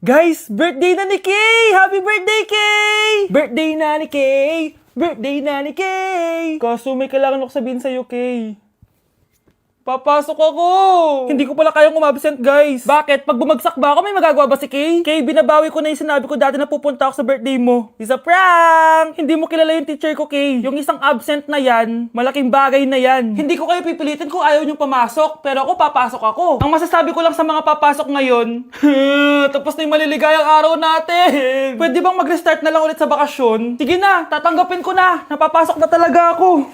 Guys, birthday na ni Kay! Happy birthday, Kay! Birthday na ni Kay! Birthday na ni Kay! Kaso may kailangan ako sabihin sa'yo, Kay. Papasok ako! Hindi ko pala kayang umabsent, guys. Bakit? Pag bumagsak ba ako, may magagawa ba si Kay? Kay, binabawi ko na yung sinabi ko dati na pupunta ako sa birthday mo. It's a prank! Hindi mo kilala yung teacher ko, Kay. Yung isang absent na yan, malaking bagay na yan. Hindi ko kayo pipilitin kung ayaw niyong pumasok, pero ako papasok ako. Ang masasabi ko lang sa mga papasok ngayon, tapos na yung maliligayang araw natin. Pwede bang mag-restart na lang ulit sa bakasyon? Sige na, tatanggapin ko na. Napapasok na talaga ako.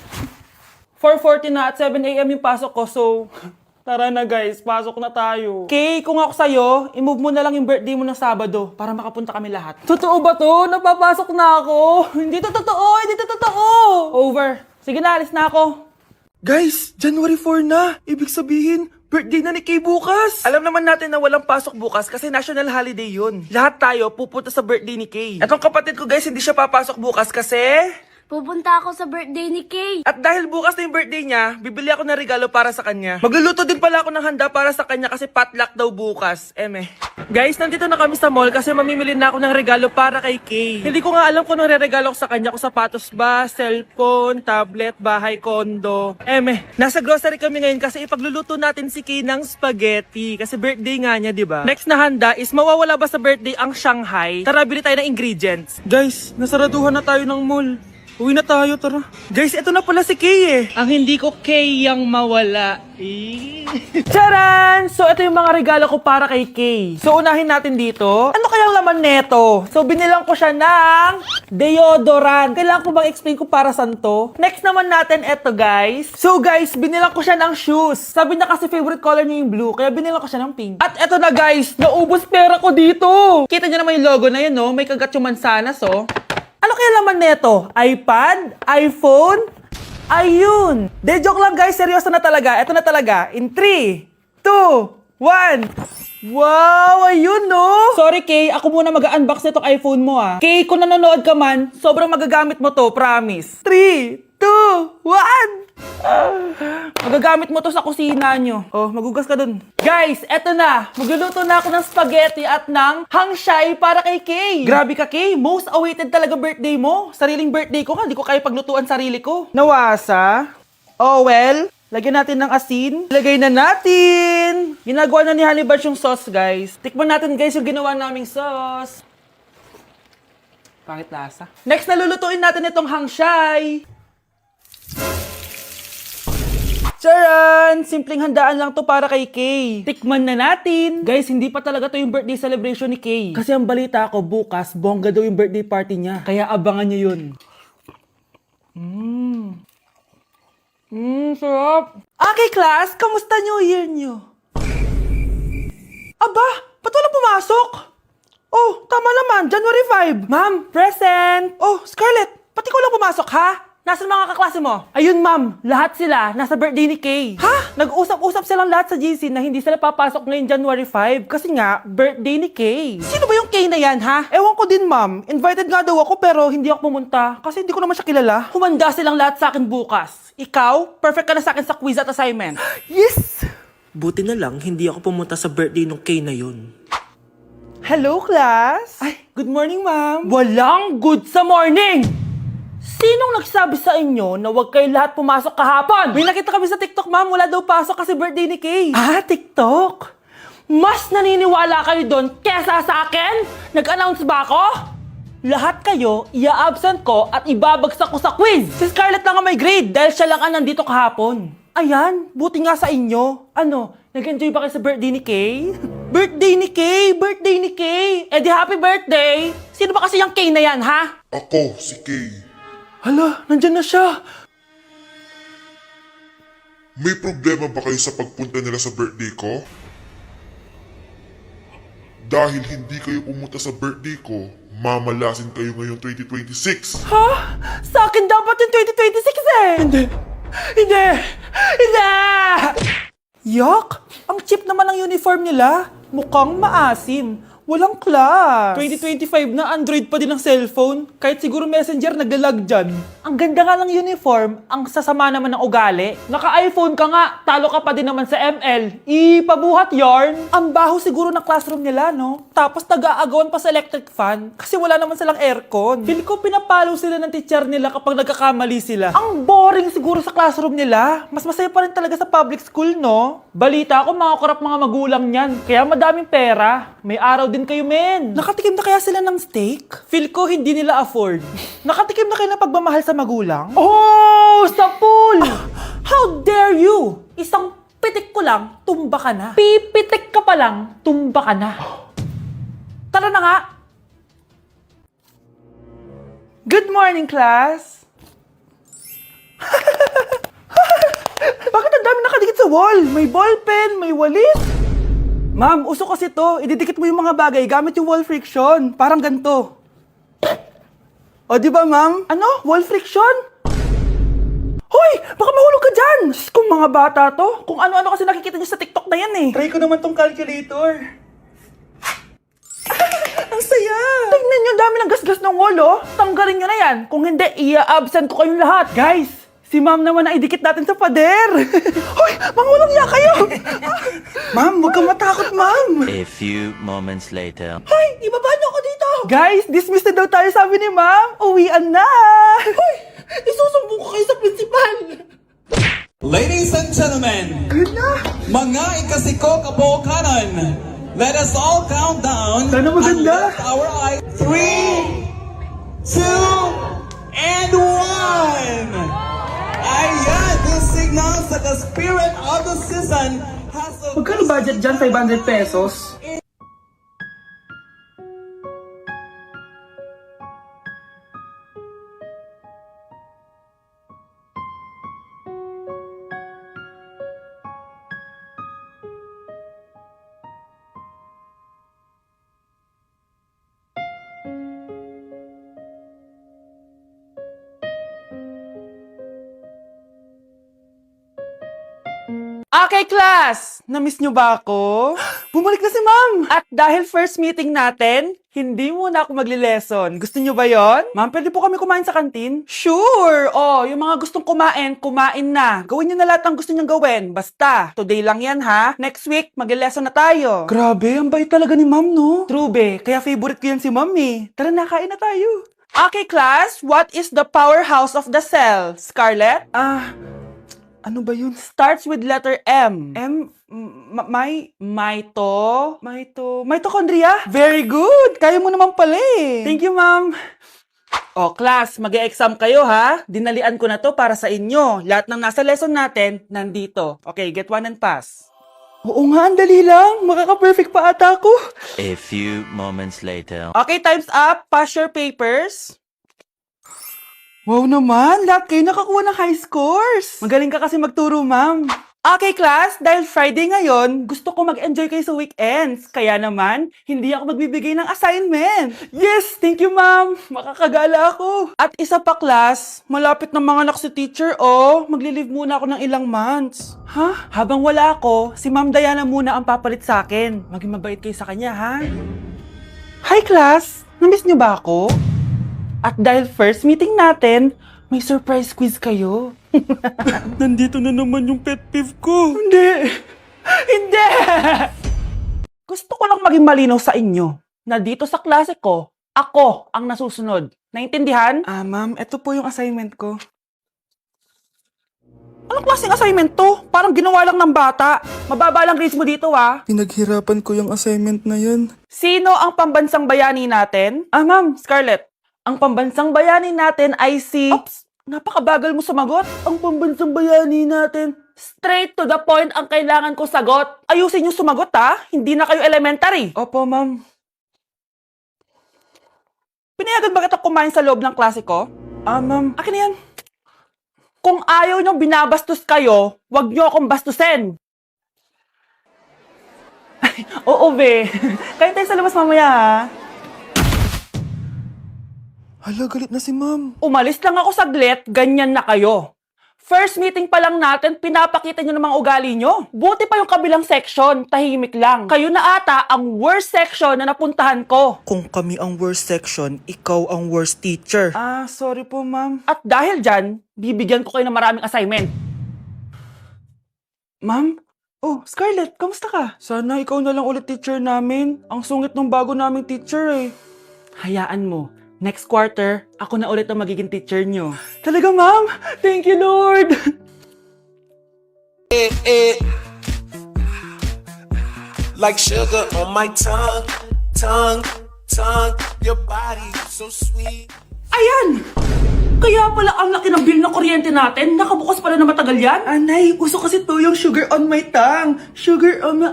4:40 na at 7 AM yung pasok ko, so tara na guys, pasok na tayo. Kay, kung ako sa'yo, i-move mo na lang yung birthday mo ng Sabado para makapunta kami lahat. Totoo ba to? Napapasok na ako. Hindi to totoo, hindi to totoo. Over. Sige na, alis na ako. Guys, January 4 na. Ibig sabihin, birthday na ni Kay bukas. Alam naman natin na walang pasok bukas kasi national holiday yun. Lahat tayo pupunta sa birthday ni Kay. Etong kapatid ko guys, hindi siya papasok bukas kasi Pupunta ako sa birthday ni Kay. at dahil bukas na yung birthday niya, bibili ako ng regalo para sa kanya. Magluluto din pala ako ng handa para sa kanya kasi potluck daw bukas. Guys, nandito na kami sa mall kasi mamimili na ako ng regalo para kay Kay. Hindi ko nga alam kung anong re-regalo ko sa kanya. Kung sapatos ba, cellphone, tablet, bahay, kondo. Nasa grocery kami ngayon kasi ipagluluto natin si Kay ng spaghetti. Kasi birthday nga niya, di ba? Next na handa is mawawala ba sa birthday ang Shanghai? Tara, bili tayo ng ingredients. Guys, nasaraduhan na tayo ng mall. Uwi na tayo, tara. Guys, ito na pala si Kay eh. Ang hindi ko Kay yang mawala. Charan! So, ito yung mga regalo ko para kay Kay. So, unahin natin dito. Ano kayang laman neto? So, binilang ko siya ng deodorant. Kailangan ko bang explain ko para saan to? Next naman natin ito, guys. So, guys, binilang ko siya ng shoes. Sabi niya kasi favorite color niya yung blue, kaya binilang ko siya ng pink. At ito na, guys. Naubos pera ko dito. Kita niyo naman yung logo na yun, no? May kagat yung mansanas, oh. Ano kaya laman neto? iPad? iPhone? Ayun! De, joke lang guys, seryoso na talaga. Ito na talaga. In 3, 2, 1. Wow! Ayun no! Sorry Kay, ako muna mag-unbox nitong iPhone mo ah. Kay, kung nanonood ka man, sobrang magagamit mo to, promise. 3, 2, 1! Magagamit mo to sa kusina nyo. Oh, magugas ka dun. Guys, eto na. Magluluto na ako ng spaghetti at ng hangshai para kay Kay. Grabe ka, Kay. Most awaited talaga birthday mo. Sariling birthday ko ka. Hindi ko kaya paglutuan sarili ko. Nawasa. Oh, well. Lagyan natin ng asin. Lagay na natin. Ginagawa na ni Honey Bunch yung sauce, guys. Tikman natin, guys, yung ginawa naming sauce. Pangit lasa. Next, nalulutuin natin itong hangshai. Charan! Simpleng handaan lang to para kay Kay. Tikman na natin. Guys, hindi pa talaga to yung birthday celebration ni Kay. Kasi ang balita ko, bukas, bongga daw yung birthday party niya. Kaya abangan niyo yun. Sarap. Okay, class, kamusta New Year niyo? Aba, ba't wala pumasok? Oh, tama naman, January 5. Ma'am, present. Oh, Scarlett, pati ko lang pumasok, ha? Nasaan mga kaklase mo? Ayun, ma'am. Lahat sila nasa birthday ni Kay. Ha? Nag-usap-usap silang lahat sa GC na hindi sila papasok ngayong January 5 kasi nga, birthday ni Kay. Sino ba yung Kay na yan, ha? Ewan ko din, ma'am. Invited nga daw ako pero hindi ako pumunta kasi hindi ko naman siya kilala. Humanda silang lahat sa akin bukas. Ikaw, perfect ka na sa akin sa quiz at assignment. Yes! Buti na lang, hindi ako pumunta sa birthday nung Kay na yun. Hello, class? Ay, good morning, ma'am. Walang good sa morning! Sinong nagsabi sa inyo na huwag kayo lahat pumasok kahapon? May nakita kami sa TikTok, ma'am. Wala daw pasok kasi birthday ni Kay. Ah, TikTok? Mas naniniwala kayo doon kesa sa akin? Nag-announce ba ako? Lahat kayo, ia-absent ko at ibabagsak ko sa quiz. Si Scarlett lang ang may grade dahil siya lang ang nandito kahapon. Ayan, buti nga sa inyo. Ano, nag-enjoy ba kayo sa birthday ni Kay? Birthday ni Kay! Birthday ni Kay! Eh di happy birthday! Sino ba kasi yung Kay na yan, ha? Ako, si Kay. Hala, nandyan na siya. May problema ba kayo sa pagpunta nila sa birthday ko? Dahil hindi kayo pumunta sa birthday ko, mamalasin kayo ngayong 2026. Ha? Sa akin dapat yung 2026 eh! Hindi! Hindi! Hindi! Yak! Ang cheap naman ng uniform nila. Mukhang maasim. Walang class. 2025 na, Android pa din ang cellphone. Kahit siguro Messenger, naglalag dyan. Ang ganda nga ng uniform, ang sasama naman ng ugali. Naka-iPhone ka nga, talo ka pa din naman sa ML. Ipabuhat yarn. Ang baho siguro ng classroom nila, no? Tapos nag-aagawan pa sa electric fan kasi wala naman silang aircon. Feel ko pinapalo sila ng teacher nila kapag nagkakamali sila. Ang boring siguro sa classroom nila. Mas masaya pa rin talaga sa public school, no? Balita ko, mga korap mga magulang niyan. Kaya madaming pera. May araw din kayo, men. Nakatikim na kaya sila ng steak? Feel ko hindi nila afford. Nakatikim na kayo ng pagmamahal sa magulang? Oh, sa pool! How dare you? Isang pitik ko lang, tumba ka na. Pipitik ka pa lang, tumba ka na. Tara na nga. Good morning, class. Bakit ang dami nakadikit sa wall? May ballpen, may walis. Ma'am, uso kasi to. Ididikit mo yung mga bagay gamit yung wall friction. Parang ganito. O, di ba, ma'am? Ano? Wall friction? Hoy! Baka mahulog ka dyan! Kung mga bata to, kung ano-ano kasi nakikita niyo sa TikTok na yan eh. Try ko naman tong calculator. Ang saya! Tingnan niyo, dami ng gasgas ng wall, oh. Tanggalin niyo na yan. Kung hindi, i-absent ko kayong lahat. Guys, si ma'am naman na idikit natin sa pader. Hoy! Mangulang niya kayo! Ma'am, huwag kang matakot, ma'am. A few moments later. Hoy! Ibaba niyo ako dito! Guys, dismiss na daw tayo, sabi ni ma'am. Uwian na! Hoy! Isusumbong ko kayo sa principal! Ladies and gentlemen, Ayun na! mga ikasiko kabukanan, let us all count down Sana maganda. and lift our eyes. 3, 2, and 1! Ayan, this signals that the spirit of the season has a... Magkano budget dyan? 500 pesos? Okay, class! Namiss nyo ba ako? Bumalik na si ma'am! At dahil first meeting natin, hindi muna ako magli-lesson. Gusto nyo ba yon? Ma'am, pwede po kami kumain sa kantin? Sure! Oh, yung mga gustong kumain, kumain na. Gawin nyo na lahat ng gusto nyong gawin. Basta, today lang yan ha. Next week, magli-lesson na tayo. Grabe, ang bait talaga ni ma'am, no? True, be. Kaya favorite ko yan si ma'am eh. Tara na, kain na tayo. Okay, class. What is the powerhouse of the cell? Scarlett? Ano ba yun? Starts with letter M. Mitochondria? Very good! Kaya mo naman pala eh. Thank you, ma'am. O, class, mag-e-exam kayo ha. Dinalian ko na to para sa inyo. Lahat ng nasa lesson natin, nandito. Okay, get one and pass. Oo nga, ang dali lang. Makaka-perfect pa ata ako. A few moments later. Okay, time's up. Pass your papers. Wow naman, lahat kayo nakakuha ng high scores. Magaling ka kasi magturo, ma'am. Okay, class, dahil Friday ngayon, gusto ko mag-enjoy kayo sa weekends. Kaya naman, hindi ako magbibigay ng assignment. Yes, thank you, ma'am. Makakagala ako. At isa pa, class, malapit na mga anak si teacher, oh. Magli-leave muna ako ng ilang months. Ha? Habang wala ako, si Ma'am Diana muna ang papalit sa akin. Maging mabait kayo sa kanya, ha? Hi, class. Namiss niyo ba ako? At dahil first meeting natin, may surprise quiz kayo. Nandito na naman yung pet peeve ko. Hindi! Hindi! Gusto ko lang maging malinaw sa inyo na dito sa klase ko, ako ang nasusunod. Naintindihan? Ma'am, ito po yung assignment ko. Anong klaseng assignment to? Parang ginawa lang ng bata. Mababa lang grades mo dito, ah. Pinaghirapan ko yung assignment na yun. Sino ang pambansang bayani natin? Ma'am, Scarlett. Ang pambansang bayani natin ay si... Oops! Napakabagal mo sumagot. Ang pambansang bayani natin. Straight to the point ang kailangan ko sagot. Ayusin yung sumagot, ha? Hindi na kayo elementary. Opo, ma'am. Pinayagan ba kita kumain sa loob ng klase ko? Ma'am. Akin na yan. Kung ayaw niyong binabastos kayo, wag niyo akong bastusin. Oo, be. Kain tayo sa labas mamaya, ha? Hala, galit na si ma'am. Umalis lang ako saglit, ganyan na kayo. First meeting pa lang natin, pinapakita nyo ng mga ugali nyo. Buti pa yung kabilang section, tahimik lang. Kayo na ata ang worst section na napuntahan ko. Kung kami ang worst section, ikaw ang worst teacher. Ah, sorry po, ma'am. At dahil dyan, bibigyan ko kayo ng maraming assignment. Ma'am? Oh, Scarlett, kamusta ka? Sana ikaw na lang ulit teacher namin. Ang sungit ng bago naming teacher eh. Hayaan mo. Next quarter, ako na ulit ang magiging teacher nyo. Talaga, ma'am? Thank you, Lord! Like sugar on my tongue, tongue, tongue. Your body so sweet. Ayan! Kaya pala ang laki ng bill ng kuryente natin. Nakabukas pala na matagal yan. Anay, uso kasi to yung sugar on my tongue. Sugar on my...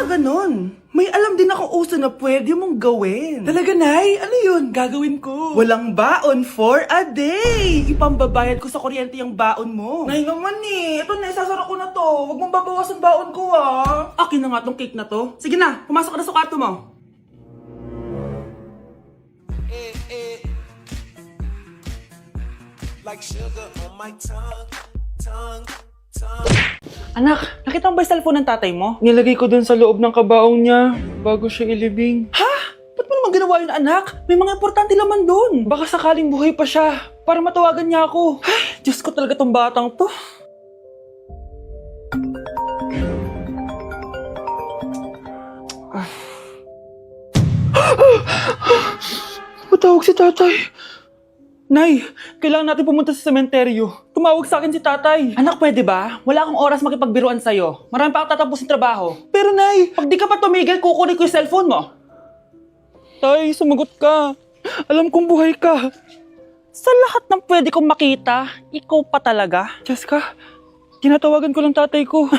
ganun. May alam din ako uso na pwede mong gawin. Talaga, Nay? Ano yun? Gagawin ko. Walang baon for a day. Ipambabayad ko sa kuryente yung baon mo. Nay naman eh. Ito na, isasara ko na to. Huwag mong babawasan baon ko ah. Akin na nga tong cake na to. Sige na, pumasok ka na sa kwarto mo. Like sugar on my tongue, tongue, tongue. Anak, nakita mo ba yung cellphone ng tatay mo? Nilagay ko dun sa loob ng kabaong niya bago siya ilibing. Ha? Ba't mo naman ginawa yun, anak? May mga importante laman dun. Baka sakaling buhay pa siya para matawagan niya ako. Ay, Diyos ko talaga tong batang to. Patawag si tatay. Nay, kailangan natin pumunta sa sementeryo. Tumawag sa akin si tatay. Anak, pwede ba? Wala akong oras makipagbiruan sa'yo. Marami pa akong tatapusin trabaho. Pero Nay, pag di ka pa tumigil, kukunin ko yung cellphone mo. Tay, sumagot ka. Alam kong buhay ka. Sa lahat ng pwede kong makita, ikaw pa talaga. Jessica, tinatawagan ko lang tatay ko.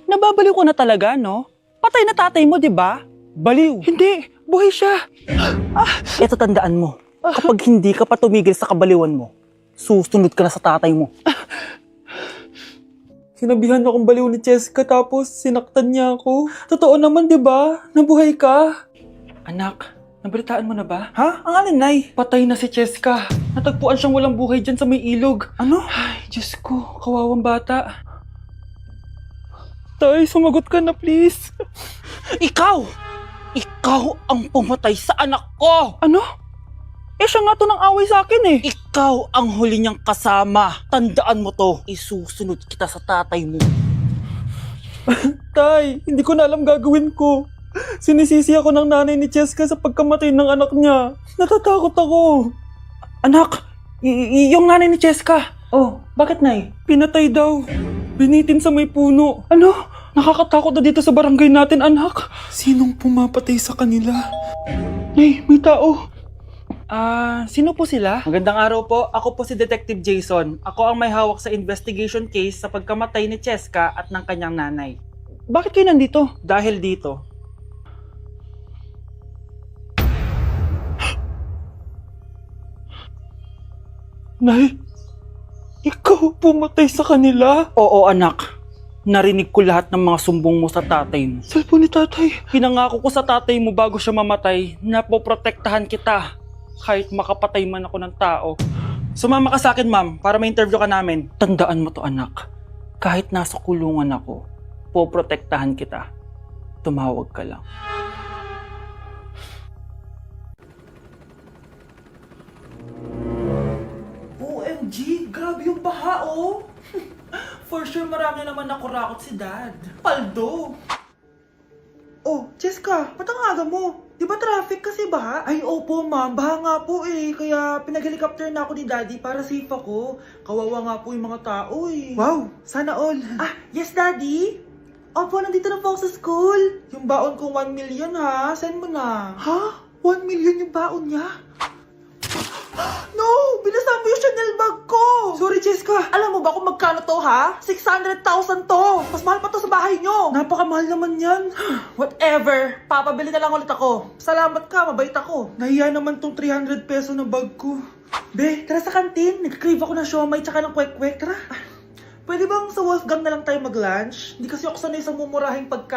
Nababaliw ko na talaga, no? Patay na tatay mo, di ba? Baliw. Hindi, buhay siya. Ito tandaan mo. Kapag hindi ka pa tumigil sa kabaliwan mo, susunod ka na sa tatay mo. Sinabihan akong baliw ni Cheska tapos sinaktan niya ako. Totoo naman, di ba? Nabuhay ka. Anak, nabalitaan mo na ba? Ha? Ang alin, Nay? Patay na si Cheska. Natagpuan siyang walang buhay dyan sa may ilog. Ano? Ay, Diyos ko, kawawang bata. Tay, sumagot ka na please. Ikaw! Ikaw ang pumatay sa anak ko! Ano? Eh siya nga to ng away sa akin eh. Ikaw ang huli niyang kasama. Tandaan mo to. Isusunod kita sa tatay mo. Tay, hindi ko na alam gagawin ko. Sinisisi ako ng nanay ni Cheska sa pagkamatay ng anak niya. Natatakot ako. Anak, yung nanay ni Cheska. Oh, bakit Nay? Pinatay daw. Binitin sa may puno. Ano? Nakakatakot na dito sa barangay natin, anak. Sinong pumapatay sa kanila? Nay, may tao. Sino po sila? Magandang araw po. Ako po si Detective Jason. Ako ang may hawak sa investigation case sa pagkamatay ni Cheska at ng kanyang nanay. Bakit kayo nandito? Dahil dito. Nay, ikaw pumatay sa kanila? Oo, anak. Narinig ko lahat ng mga sumbong mo sa tatay mo. Cellphone ni tatay. Pinangako ko sa tatay mo bago siya mamatay na poprotektahan kita kahit makapatay man ako ng tao. Sumama ka sa akin, ma'am, para ma-interview ka namin. Tandaan mo to, anak. Kahit nasa kulungan ako, poprotektahan kita. Tumawag ka lang. OMG, grabe yung baha, oh. For sure, marami naman nakurakot si Dad. Paldo! Oh, Cheska, ba't ang aga mo? Di ba traffic kasi baha? Ay, opo ma'am, baha nga po eh. Kaya pinag-helicopter na ako ni Daddy para safe ako. Kawawa nga po yung mga tao eh. Wow, sana all. Yes Daddy? Opo, nandito na po ako sa school. Yung baon kong 1 million ha, send mo na. Ha? 1 million yung baon niya? No! Binasa mo yung Chanel bag ko! Sorry, Cheska. Alam mo ba kung magkano to, ha? 600,000 to! Mas mahal pa to sa bahay nyo! Napakamahal naman yan. Whatever. Papabili na lang ulit ako. Salamat ka, mabait ako. Nahiya naman tong 300 peso na bag ko. Be, tara sa kantin. Nag-crave ako ng siomay tsaka ng kwek-kwek. Tara. Pwede bang sa Wolfgang na lang tayo mag-lunch? Hindi kasi ako sanay sa mumurahing pagkain.